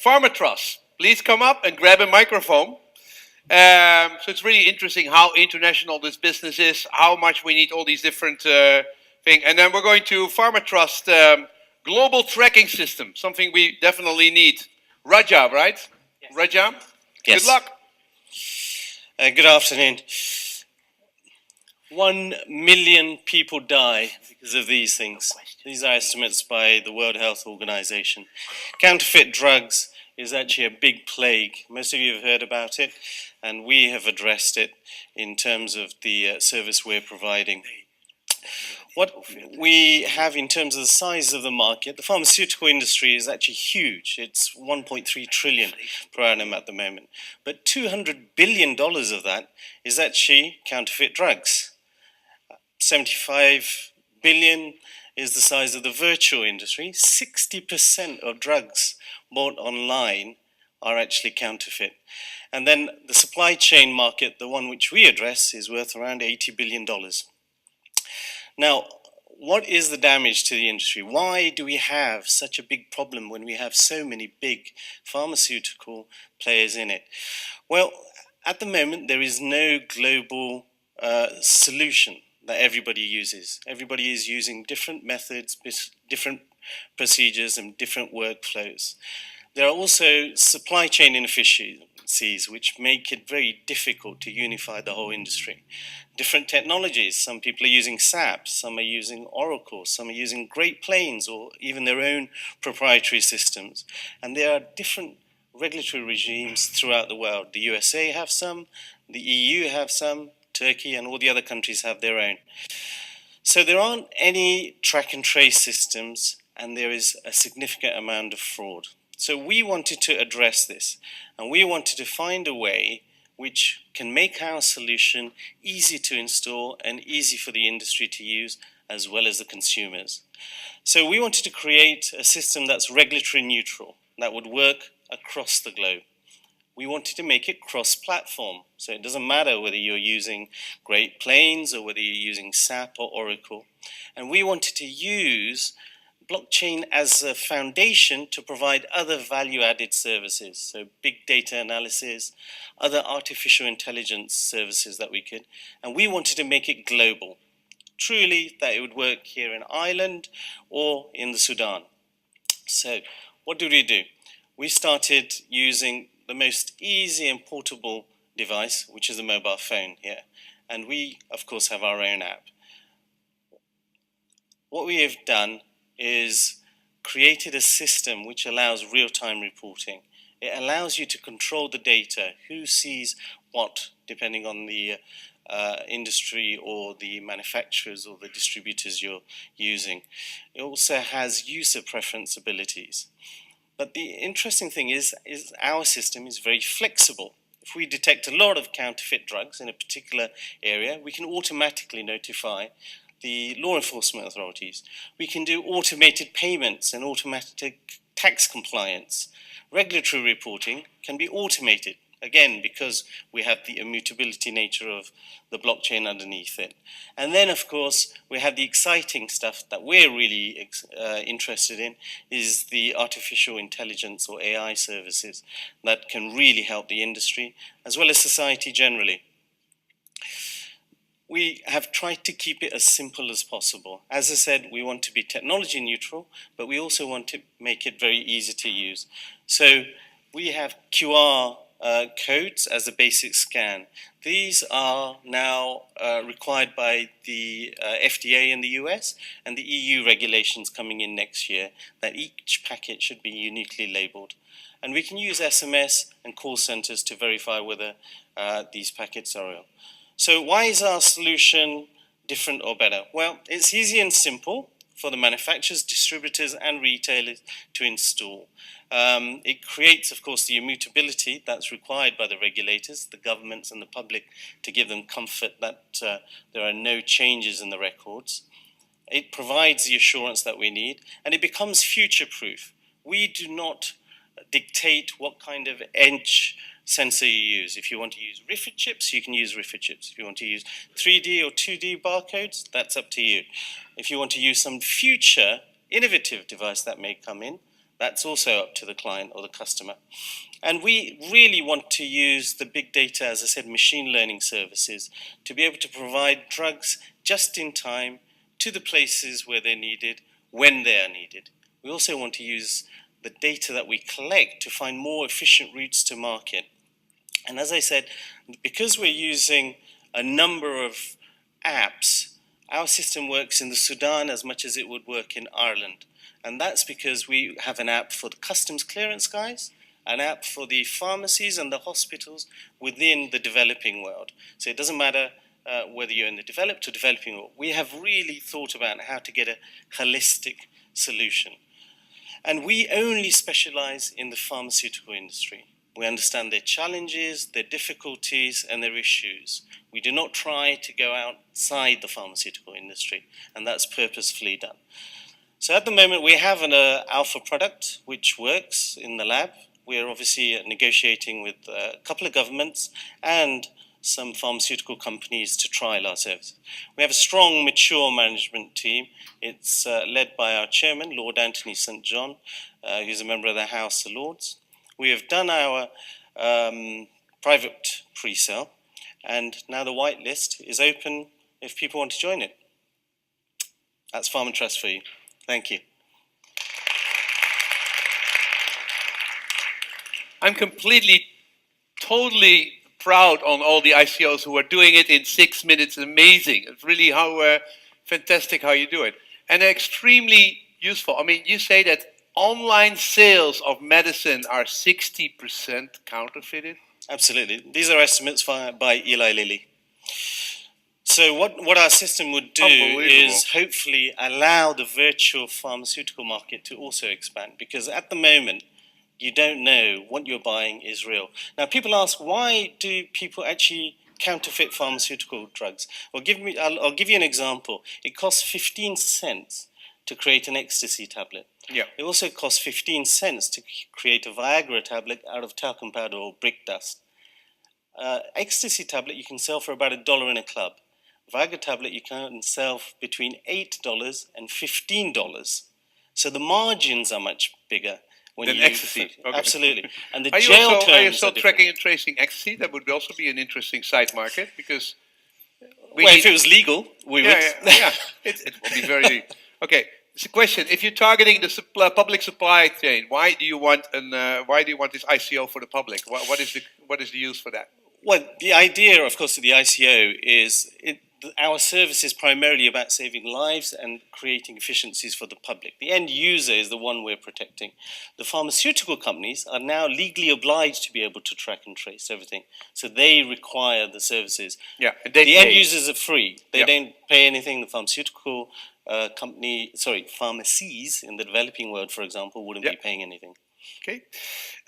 FarmaTrust, please come up and grab a microphone. So it's really interesting how international this business is, how much we need all these different things. And then we're going to FarmaTrust global tracking system, something we definitely need. Raja, right? Yes. Raja, yes. Good luck. Good afternoon. 1 million people die because of these things. These are estimates by the World Health Organization. Counterfeit drugs is actually a big plague. Most of you have heard about it, and we have addressed it in terms of the service we're providing. What we have in terms of the size of the market, the pharmaceutical industry is actually huge. It's 1.3 trillion per annum at the moment. But $200 billion of that is actually counterfeit drugs. 75 billion is the size of the virtual industry. 60% of drugs bought online are actually counterfeit. And then the supply chain market, the one which we address, is worth around $80 billion. Now, what is the damage to the industry? Why do we have such a big problem when we have so many big pharmaceutical players in it? Well, at the moment, there is no global solution that everybody uses. Everybody is using different methods, different procedures, and different workflows. There are also supply chain inefficiencies which make it very difficult to unify the whole industry. Different technologies, some people are using SAP, some are using Oracle, some are using Great Plains or even their own proprietary systems. And there are different regulatory regimes throughout the world. The USA have some, the EU have some, Turkey and all the other countries have their own. So there aren't any track and trace systems, and there is a significant amount of fraud. So we wanted to address this, and we wanted to find a way which can make our solution easy to install and easy for the industry to use, as well as the consumers. So we wanted to create a system that's regulatory neutral, that would work across the globe. We wanted to make it cross-platform, so it doesn't matter whether you're using Great Plains or whether you're using SAP or Oracle. And we wanted to use blockchain as a foundation to provide other value-added services, so big data analysis, other artificial intelligence services that we could, and we wanted to make it global, truly that it would work here in Ireland or in the Sudan. So what did we do? We started using the most easy and portable device, which is a mobile phone here, and we, of course, have our own app. What we have done is created a system which allows real-time reporting. It allows you to control the data, who sees what, depending on the industry or the manufacturers or the distributors you're using. It also has user preference abilities. But the interesting thing is our system is very flexible. If we detect a lot of counterfeit drugs in a particular area, we can automatically notify the law enforcement authorities. We can do automated payments and automatic tax compliance. Regulatory reporting can be automated, again, because we have the immutability nature of the blockchain underneath it. And then, of course, we have the exciting stuff that we're really interested in, is the artificial intelligence or AI services that can really help the industry, as well as society generally. We have tried to keep it as simple as possible. As I said, we want to be technology neutral, but we also want to make it very easy to use. So we have QR codes as a basic scan. These are now required by the FDA in the US and the EU regulations coming in next year, that each packet should be uniquely labeled. And we can use SMS and call centers to verify whether these packets are real. So why is our solution different or better? Well, it's easy and simple for the manufacturers, distributors, and retailers to install. It creates, of course, the immutability that's required by the regulators, the governments, and the public to give them comfort that there are no changes in the records. It provides the assurance that we need, and it becomes future-proof. We do not dictate what kind of edge sensor you use. If you want to use RFID chips, you can use RFID chips. If you want to use 3D or 2D barcodes, that's up to you. If you want to use some future innovative device that may come in, That's also up to the client or the customer. And we really want to use the big data, as I said, machine learning services, to be able to provide drugs just in time to the places where they're needed, when they are needed. We also want to use the data that we collect to find more efficient routes to market. And as I said, because we're using a number of apps, our system works in the Sudan as much as it would work in Ireland. And that's because we have an app for the customs clearance guys, an app for the pharmacies and the hospitals within the developing world. So it doesn't matter whether you're in the developed or developing world. We have really thought about how to get a holistic solution. And we only specialize in the pharmaceutical industry. We understand their challenges, their difficulties, and their issues. We do not try to go outside the pharmaceutical industry, and that's purposefully done. So at the moment, we have an alpha product which works in the lab. We are obviously negotiating with a couple of governments and some pharmaceutical companies to trial our services. We have a strong, mature management team. It's led by our chairman, Lord Anthony St. John, who's a member of the House of Lords. We have done our private pre-sale, and now the whitelist is open if people want to join it. That's FarmaTrust for you. Thank you. I'm totally proud on all the ICOs who are doing it in 6 minutes. Amazing. It's really how fantastic how you do it. And extremely useful. I mean, you say that online sales of medicine are 60% counterfeited? Absolutely. These are estimates by Eli Lilly. So what our system would do is hopefully allow the virtual pharmaceutical market to also expand, because at the moment, you don't know what you're buying is real. Now, people ask, why do people actually counterfeit pharmaceutical drugs? Well, I'll give you an example. It costs 15 cents to create an ecstasy tablet. Yeah. It also costs 15 cents to create a Viagra tablet out of talcum powder or brick dust. Ecstasy tablet you can sell for about $1 in a club. Viagra tablet you can sell between $8 and $15. So the margins are much bigger. Than ecstasy. Okay. Absolutely. And the are you also are tracking and tracing ecstasy? That would also be an interesting side market, because if it was legal, we would. Yeah. It would be very. Okay. It's a question. If you're targeting the public supply chain, why do you want this ICO for the public? What is the use for that? Well, the idea, of course, of the ICO is our service is primarily about saving lives and creating efficiencies for the public. The end user is the one we're protecting. The pharmaceutical companies are now legally obliged to be able to track and trace everything. So they require the services. Yeah, the end users are free. They don't pay anything. The pharmaceutical pharmacies in the developing world, for example, wouldn't be paying anything. Okay.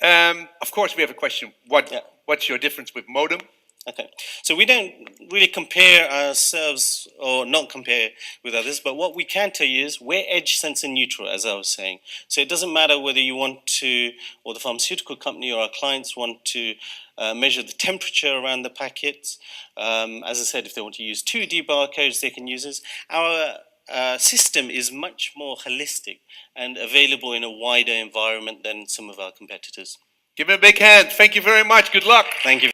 Of course, we have a question. What's your difference with modem? Okay, so we don't really compare ourselves, or not compare with others, but what we can tell you is we're edge sensor neutral, as I was saying. So it doesn't matter whether you want to, or the pharmaceutical company or our clients want to measure the temperature around the packets. As I said, if they want to use 2D barcodes, they can use this. Our system is much more holistic and available in a wider environment than some of our competitors. Give me a big hand. Thank you very much. Good luck. Thank you.